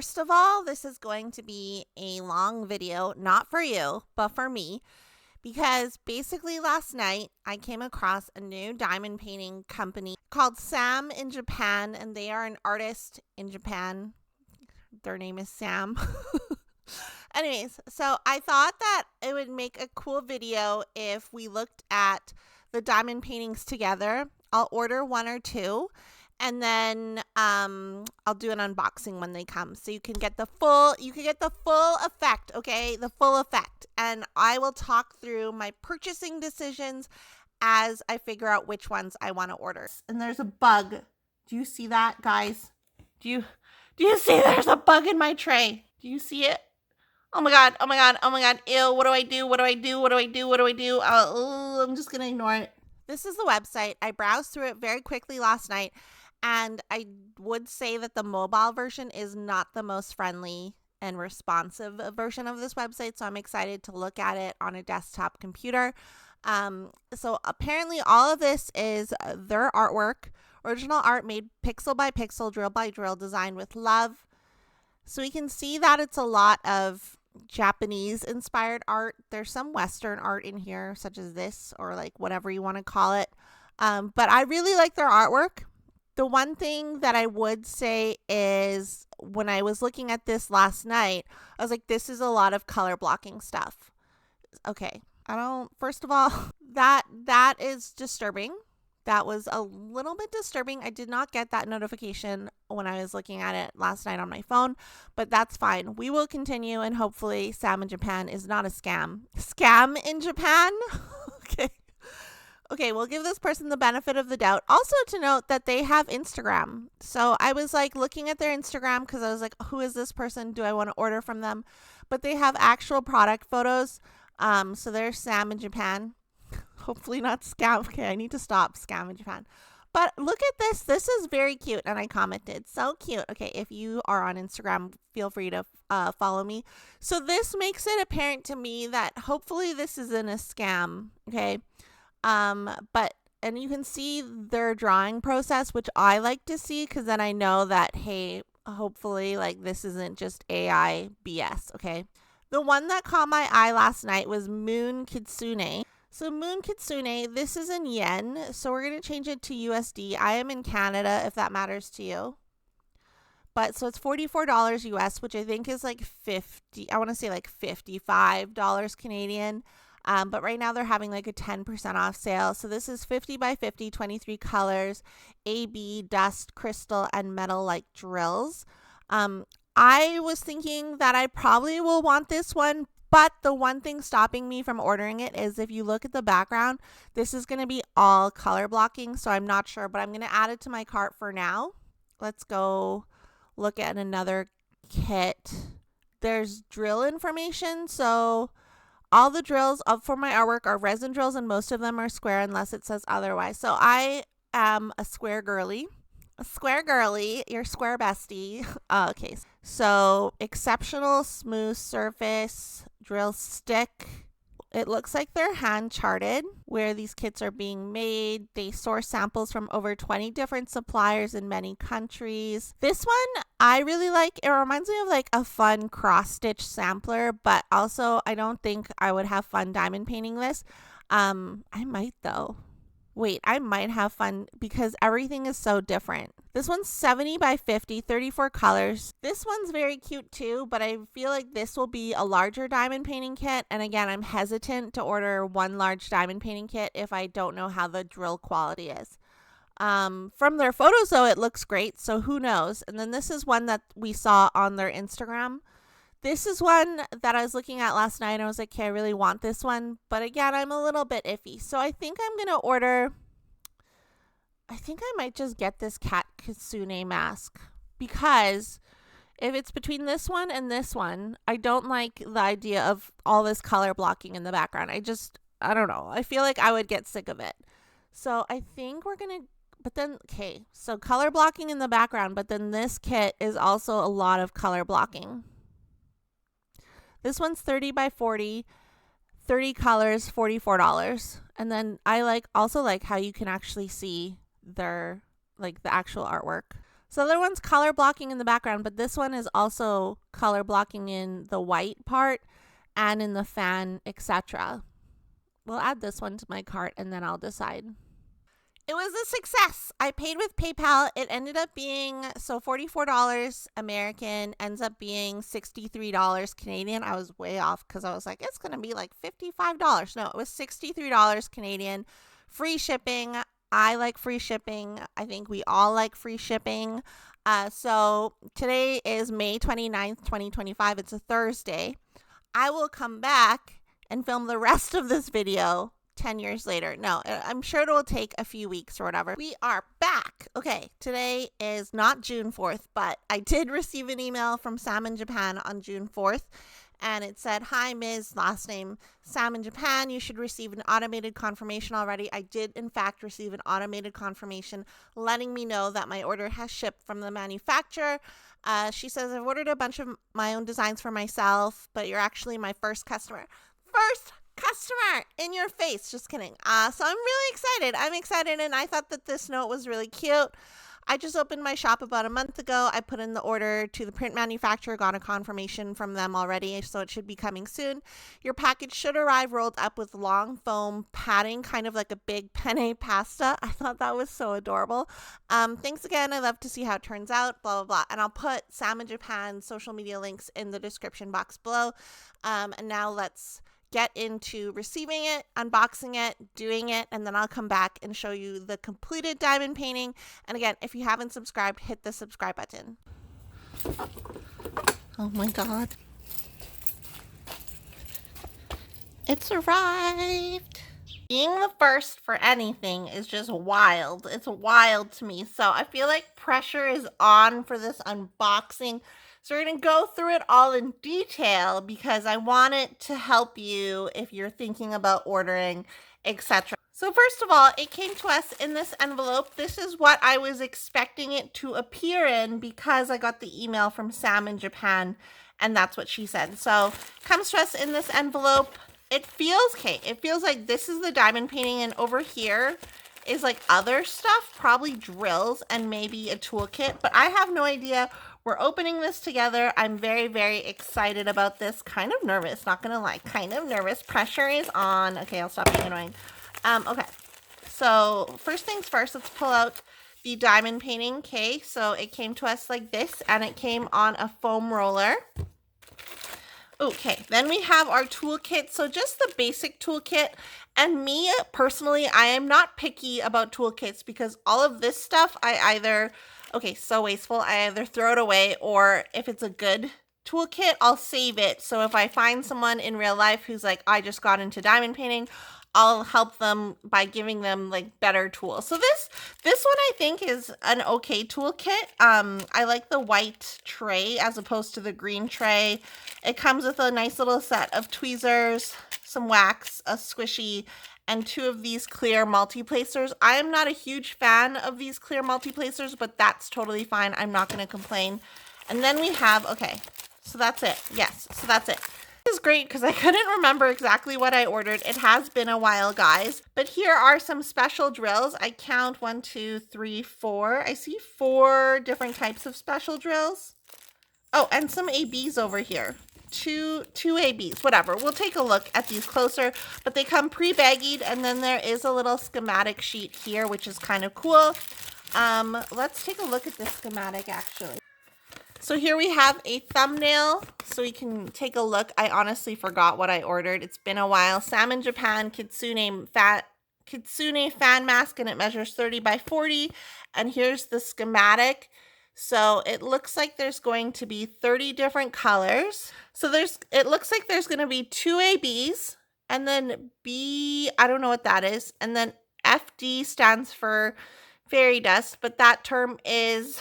First of all, this is going to be a long video, not for you, but for me, because basically last night I came across a new diamond painting company called Sam in Japan, and they are an artist in Japan. Their name is Sam. Anyways, so I thought that it would make a cool video if we looked at the diamond paintings together. I'll order one or two, and then I'll do an unboxing when they come, so you can get the full effect, okay? The full effect. And I will talk through my purchasing decisions as I figure out which ones I want to order. And there's a bug. Do you see that, guys? Do you see there's a bug in my tray? Do you see it? Oh my god, oh my god, oh my god, ew, what do I do? What do I do? What do I do? What do I do? I'm just gonna ignore it. This is the website. I browsed through it very quickly last night, and I would say that the mobile version is not the most friendly and responsive version of this website, so I'm excited to look at it on a desktop computer. So apparently all of this is their artwork, original art made pixel by pixel, drill by drill, designed with love. So we can see that it's a lot of Japanese inspired art. There's some Western art in here, such as this, or like whatever you want to call it. But I really like their artwork. The one thing that I would say is when I was looking at this last night, I was like, this is a lot of color blocking stuff. Okay. First of all, that is disturbing. That was a little bit disturbing. I did not get that notification when I was looking at it last night on my phone, but that's fine. We will continue, and hopefully Sam in Japan is not a scam. Scam in Japan? Okay. Okay, we'll give this person the benefit of the doubt. Also to note that they have Instagram. So I was like looking at their Instagram because I was like, who is this person? Do I want to order from them? But they have actual product photos. So there's Sam in Japan. Hopefully not scam. Okay, I need to stop scam in Japan. But look at this. This is very cute. And I commented, so cute. Okay, if you are on Instagram, feel free to follow me. So this makes it apparent to me that hopefully this isn't a scam. Okay. And you can see their drawing process, which I like to see because then I know that, hey, hopefully like this isn't just AI BS. Okay. The one that caught my eye last night was Moon Kitsune. So Moon Kitsune, this is in yen, so we're going to change it to USD. I am in Canada, if that matters to you. But so it's $44 US, which I think is like I want to say like $55 Canadian. But right now they're having like a 10% off sale. So this is 50 by 50, 23 colors, AB, dust, crystal, and metal like drills. I was thinking that I probably will want this one, but the one thing stopping me from ordering it is if you look at the background, this is going to be all color blocking, so I'm not sure, but I'm going to add it to my cart for now. Let's go look at another kit. There's drill information, so all the drills for my artwork are resin drills, and most of them are square unless it says otherwise. So I am a square girly. A square girly, your square bestie. Okay, so exceptional smooth surface drill stick. It looks like they're hand charted where these kits are being made. They source samples from over 20 different suppliers in many countries. This one I really like. It reminds me of like a fun cross stitch sampler, but also I don't think I would have fun diamond painting this. I might though. Wait, I might have fun because everything is so different. This one's 70 by 50, 34 colors. This one's very cute too, but I feel like this will be a larger diamond painting kit. And again, I'm hesitant to order one large diamond painting kit if I don't know how the drill quality is. From their photos though, it looks great. So who knows? And then this is one that we saw on their Instagram. This is one that I was looking at last night and I was like, okay, I really want this one. But again, I'm a little bit iffy. So I think I'm going to order, I think I might just get this Kitsune Mask. Because if it's between this one and this one, I don't like the idea of all this color blocking in the background. I don't know. I feel like I would get sick of it. So I think we're going to, but then, okay, so color blocking in the background, but then this kit is also a lot of color blocking. This one's 30 by 40, 30 colors, $44. And then I also like how you can actually see their, like the actual artwork. So the other one's color blocking in the background, but this one is also color blocking in the white part and in the fan, etc. We'll add this one to my cart and then I'll decide. It was a success. I paid with PayPal. It ended up being, so $44 American ends up being $63 Canadian. I was way off because I was like, it's going to be like $55. No, it was $63 Canadian. Free shipping. I like free shipping. I think we all like free shipping. So today is May 29th, 2025. It's a Thursday. I will come back and film the rest of this video 10 years later. No, I'm sure it will take a few weeks or whatever. We are back. Okay, today is not June 4th, but I did receive an email from Sam in Japan on June 4th. And it said, hi, Ms. Last name Sam in Japan. You should receive an automated confirmation already. I did, in fact, receive an automated confirmation letting me know that my order has shipped from the manufacturer. She says, I've ordered a bunch of my own designs for myself, but you're actually my first customer. First customer in your face. Just kidding. So I'm really excited. I'm excited, and I thought that this note was really cute. I just opened my shop about a month ago. I put in the order to the print manufacturer, got a confirmation from them already, so it should be coming soon. Your package should arrive rolled up with long foam padding, kind of like a big penne pasta. I thought that was so adorable. Thanks again. I love to see how it turns out, blah, blah, blah. And I'll put Sam in Japan social media links in the description box below. And now let's get into receiving it, unboxing it, doing it, and then I'll come back and show you the completed diamond painting. And again, if you haven't subscribed, hit the subscribe button. Oh my God. It's arrived. Being the first for anything is just wild. It's wild to me. So I feel like pressure is on for this unboxing. So we're going to go through it all in detail because I want it to help you if you're thinking about ordering, etc. So first of all, it came to us in this envelope. This is what I was expecting it to appear in because I got the email from Sam in Japan, and that's what she said. So it comes to us in this envelope. It feels like this is the diamond painting, and over here is like other stuff, probably drills and maybe a toolkit, but I have no idea. We're opening this together. I'm very, very excited about this. Kind of nervous, not gonna lie. Kind of nervous. Pressure is on. Okay, I'll stop being annoying. Okay, so first things first, let's pull out the diamond painting. Okay, so it came to us like this, and it came on a foam roller. Okay, then we have our toolkit. So just the basic toolkit. And me, personally, I am not picky about toolkits because all of this stuff, I either, okay, so wasteful, I either throw it away, or if it's a good toolkit, I'll save it. So if I find someone in real life who's like, I just got into diamond painting, I'll help them by giving them like better tools. So this one I think is an okay toolkit. I like the white tray as opposed to the green tray. It comes with a nice little set of tweezers, some wax, a squishy, and 2 of these clear multi-placers. I am not a huge fan of these clear multi-placers, but that's totally fine. I'm not going to complain. And then we have, okay, so that's it. Yes, so that's it. This is great because I couldn't remember exactly what I ordered. It has been a while, guys. But here are some special drills. I count 1, 2, 3, 4. I see 4 different types of special drills. Oh, and some ABs over here. Two ABs, whatever. We'll take a look at these closer, but they come pre-baggied, and then there is a little schematic sheet here, which is kind of cool. Let's take a look at this schematic, actually. So here we have a thumbnail, so we can take a look. I honestly forgot what I ordered. It's been a while. Sam in Japan, Kitsune fan mask, and it measures 30 by 40. And here's the schematic. So it looks like there's going to be 30 different colors. So it looks like there's going to be 2 ABs, and then B, I don't know what that is. And then FD stands for fairy dust, but that term is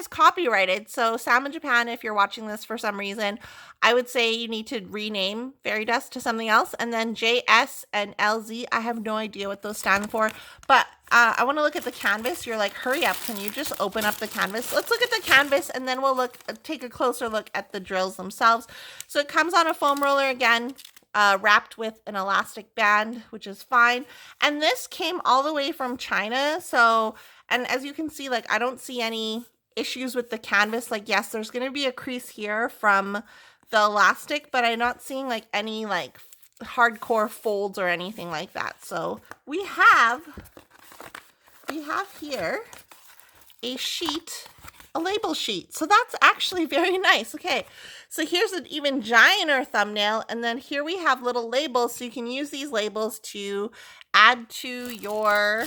copyrighted. So Sam in Japan, if you're watching this for some reason, I would say you need to rename fairy dust to something else. And then JS and LZ, I have no idea what those stand for, but I want to look at the canvas. You're like, hurry up, can you just open up the canvas? Let's look at the canvas, and then we'll take a closer look at the drills themselves. So it comes on a foam roller again, wrapped with an elastic band, which is fine. And this came all the way from China. So, and as you can see, like, I don't see any issues with the canvas. Like, yes, there's going to be a crease here from the elastic, but I'm not seeing like any like hardcore folds or anything like that. So we have here a sheet, a label sheet. So that's actually very nice. Okay, so here's an even gianter thumbnail, and then here we have little labels, so you can use these labels to add to your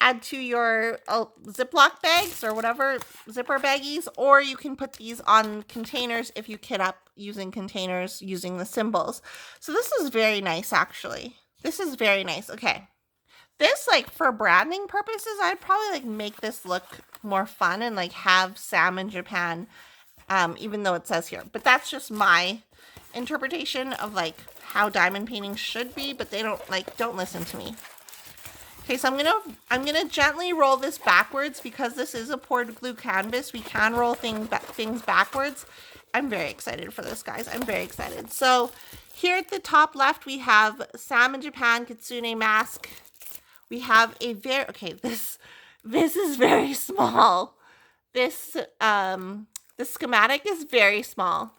Ziploc bags or whatever, zipper baggies, or you can put these on containers if you kit up using containers using the symbols. So this is very nice, actually. This is very nice. Okay. This, like, for branding purposes, I'd probably, like, make this look more fun and, like, have Sam in Japan, even though it says here. But that's just my interpretation of, like, how diamond painting should be, but they don't listen to me. Okay, so I'm gonna gently roll this backwards because this is a poured glue canvas. We can roll things backwards. I'm very excited for this, guys. I'm very excited. So here at the top left, we have Sam in Japan, Kitsune Mask. We have a this is very small. This the schematic is very small.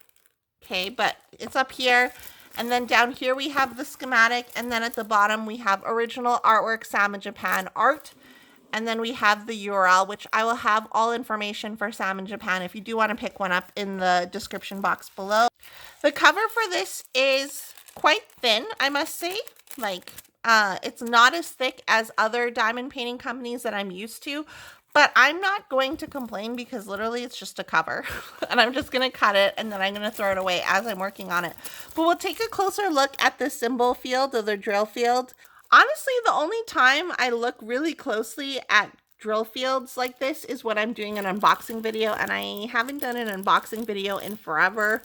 Okay, but it's up here. And then down here we have the schematic, and then at the bottom we have original artwork, Sam in Japan art. And then we have the URL, which I will have all information for Sam in Japan if you do want to pick one up in the description box below. The cover for this is quite thin, I must say. Like, it's not as thick as other diamond painting companies that I'm used to, but I'm not going to complain because literally it's just a cover and I'm just going to cut it and then I'm going to throw it away as I'm working on it. But we'll take a closer look at the symbol field or the drill field. Honestly, the only time I look really closely at drill fields like this is when I'm doing an unboxing video, and I haven't done an unboxing video in forever.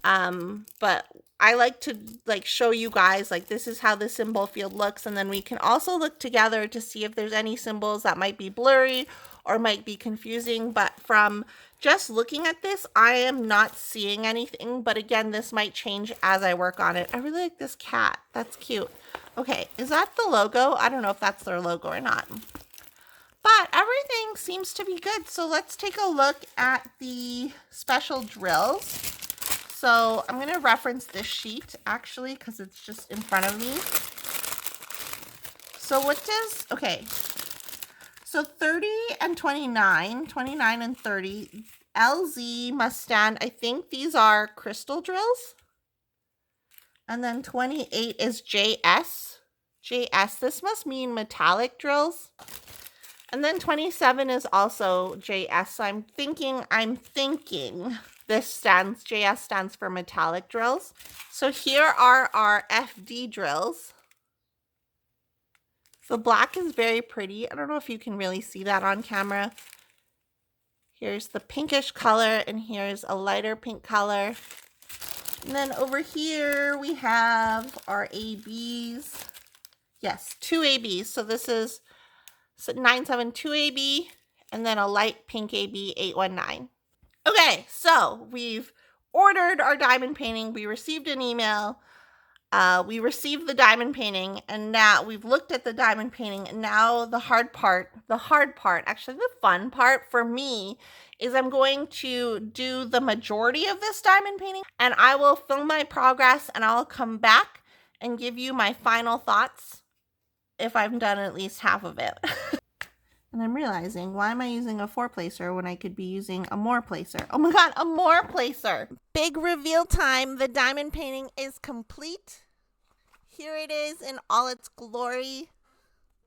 But I like to show you guys this is how the symbol field looks, and then we can also look together to see if there's any symbols that might be blurry or might be confusing. But from just looking at this, I am not seeing anything, but again, this might change as I work on it. I really like this cat. That's cute. Okay, is that the logo? I don't know if that's their logo or not. But everything seems to be good. So let's take a look at the special drills. So I'm going to reference this sheet actually because it's just in front of me. So what does, okay. So 30 and 29 and 30, LZ must stand, I think these are crystal drills. And then 28 is JS. JS, this must mean metallic drills. And then 27 is also JS. So I'm thinking this JS stands for metallic drills. So here are our FD drills. The black is very pretty. I don't know if you can really see that on camera. Here's the pinkish color, and here's a lighter pink color. And then over here we have our ABs. Yes, 2 ABs. So this is 972 AB and then a light pink AB 819. Okay, so we've ordered our diamond painting. We received an email. We received the diamond painting, and now we've looked at the diamond painting. And now the hard part, actually the fun part for me is I'm going to do the majority of this diamond painting, and I will film my progress, and I'll come back and give you my final thoughts if I've done at least half of it. And I'm realizing, why am I using a 4-placer when I could be using a more placer? Oh my god, a more placer! Big reveal time. The diamond painting is complete. Here it is in all its glory.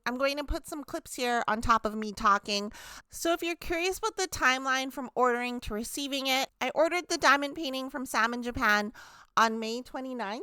I'm going to put some clips here on top of me talking. So if you're curious about the timeline from ordering to receiving it, I ordered the diamond painting from Sam in Japan on May 29th.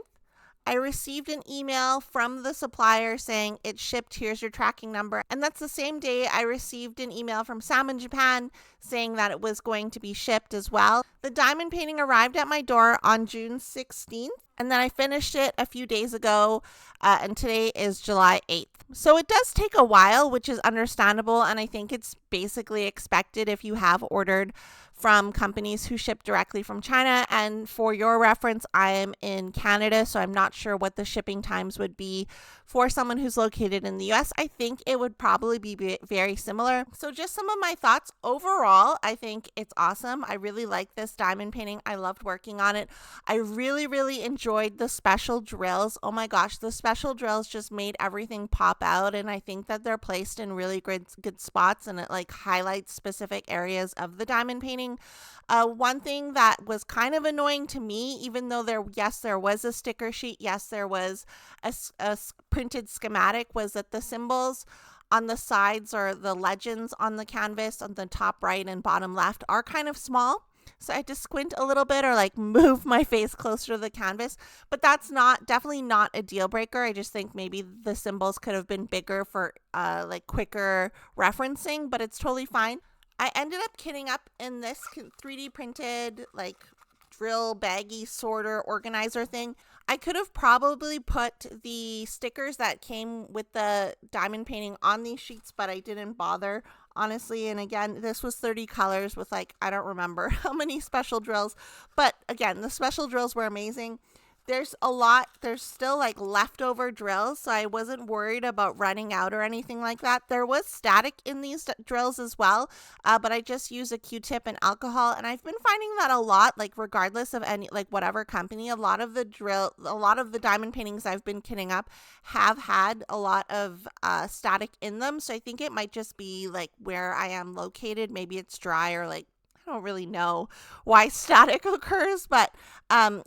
I received an email from the supplier saying it shipped, here's your tracking number. And that's the same day I received an email from Sam in Japan saying that it was going to be shipped as well. The diamond painting arrived at my door on June 16th. And then I finished it a few days ago, and today is July 8th. So it does take a while, which is understandable, and I think it's basically expected if you have ordered from companies who ship directly from China. And for your reference, I am in Canada, so I'm not sure what the shipping times would be for someone who's located in the US. I think it would probably be very similar. So just some of my thoughts. Overall, I think it's awesome. I really like this diamond painting. I loved working on it. I really enjoyed the special drills. Oh my gosh, the special drills just made everything pop out, and I think that they're placed in really good spots, and it like highlights specific areas of the diamond painting. One thing that was kind of annoying to me, even though there was a sticker sheet, yes, there was a printed schematic, was that the symbols on the sides or the legends on the canvas on the top right and bottom left are kind of small. So I had to squint a little bit or like move my face closer to the canvas, but that's definitely not a deal breaker. I just think maybe the symbols could have been bigger for like quicker referencing, but it's totally fine. I ended up kitting up in this 3D printed like drill baggy sorter organizer thing. I could have probably put the stickers that came with the diamond painting on these sheets, but I didn't bother, honestly. And again, this was 30 colors with like, I don't remember how many special drills, but again, the special drills were amazing. There's still like leftover drills, so I wasn't worried about running out or anything like that. There was static in these drills as well, but I just use a Q-tip and alcohol, and I've been finding that a lot, like regardless of any, like whatever company, a lot of the diamond paintings I've been kitting up have had a lot of static in them, so I think it might just be like where I am located. Maybe it's dry or like, I don't really know why static occurs, but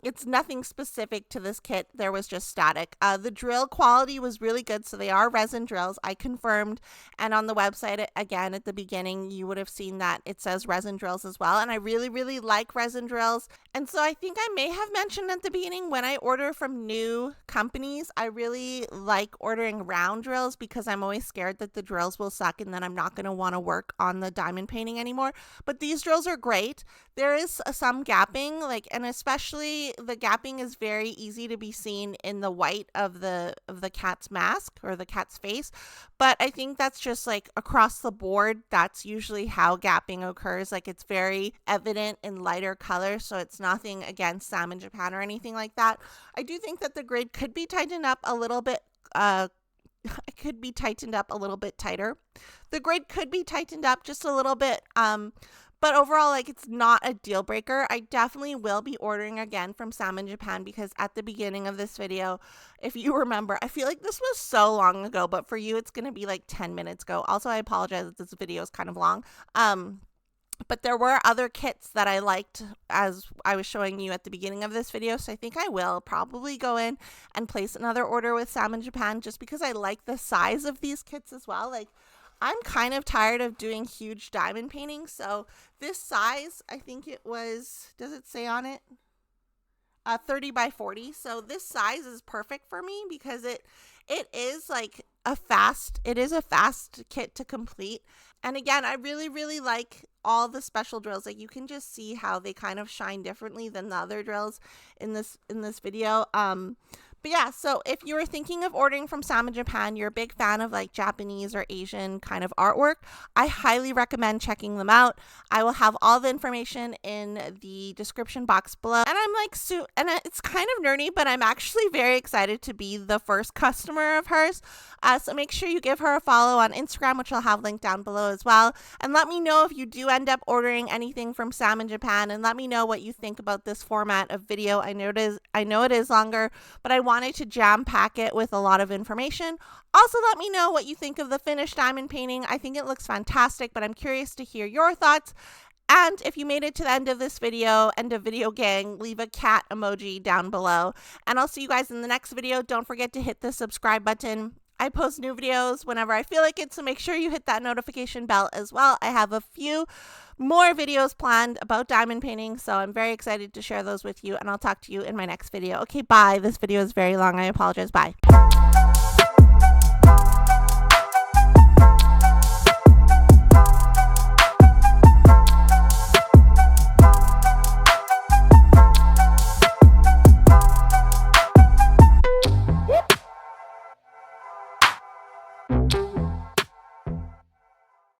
it's nothing specific to this kit. There was just static. The drill quality was really good, so they are resin drills. I confirmed, and on the website, again, at the beginning, you would have seen that it says resin drills as well, and I really like resin drills. And so I think I may have mentioned at the beginning, when I order from new companies, I really like ordering round drills because I'm always scared that the drills will suck and then I'm not going to want to work on the diamond painting anymore. But these drills are great. There is some gapping, like, and especially the gapping is very easy to be seen in the white of the cat's mask or the cat's face. But I think that's just like across the board, that's usually how gapping occurs. Like, it's very evident in lighter colors, so it's nothing against Sam in Japan or anything like that. I do think that the grid could be tightened up a little bit. It could be tightened up a little bit tighter. The grid could be tightened up just a little bit. But overall, like, it's not a deal breaker. I definitely will be ordering again from Sam in Japan because at the beginning of this video, if you remember, I feel like this was so long ago, but for you, it's going to be like 10 minutes ago. Also, I apologize that this video is kind of long. But there were other kits that I liked as I was showing you at the beginning of this video. So I think I will probably go in and place another order with Sam in Japan just because I like the size of these kits as well. Like, I'm kind of tired of doing huge diamond paintings. So this size, I think it was, does it say on it? 30 by 40. So this size is perfect for me because it is like a fast kit to complete. And again, I really like all the special drills. Like, you can just see how they kind of shine differently than the other drills in this video. But yeah, so if you were thinking of ordering from Sam in Japan, you're a big fan of like Japanese or Asian kind of artwork, I highly recommend checking them out. I will have all the information in the description box below. And I'm like, and it's kind of nerdy, but I'm actually very excited to be the first customer of hers. So make sure you give her a follow on Instagram, which I'll have linked down below as well. And let me know if you do end up ordering anything from Sam in Japan, and let me know what you think about this format of video. I know it is longer, but I wanted to jam pack it with a lot of information. Also, let me know what you think of the finished diamond painting. I think it looks fantastic, but I'm curious to hear your thoughts. And if you made it to the end of this video, end of video gang, leave a cat emoji down below. And I'll see you guys in the next video. Don't forget to hit the subscribe button. I post new videos whenever I feel like it, so make sure you hit that notification bell as well. I have a few more videos planned about diamond painting, so I'm very excited to share those with you, and I'll talk to you in my next video. Okay, bye. This video is very long. I apologize. Bye.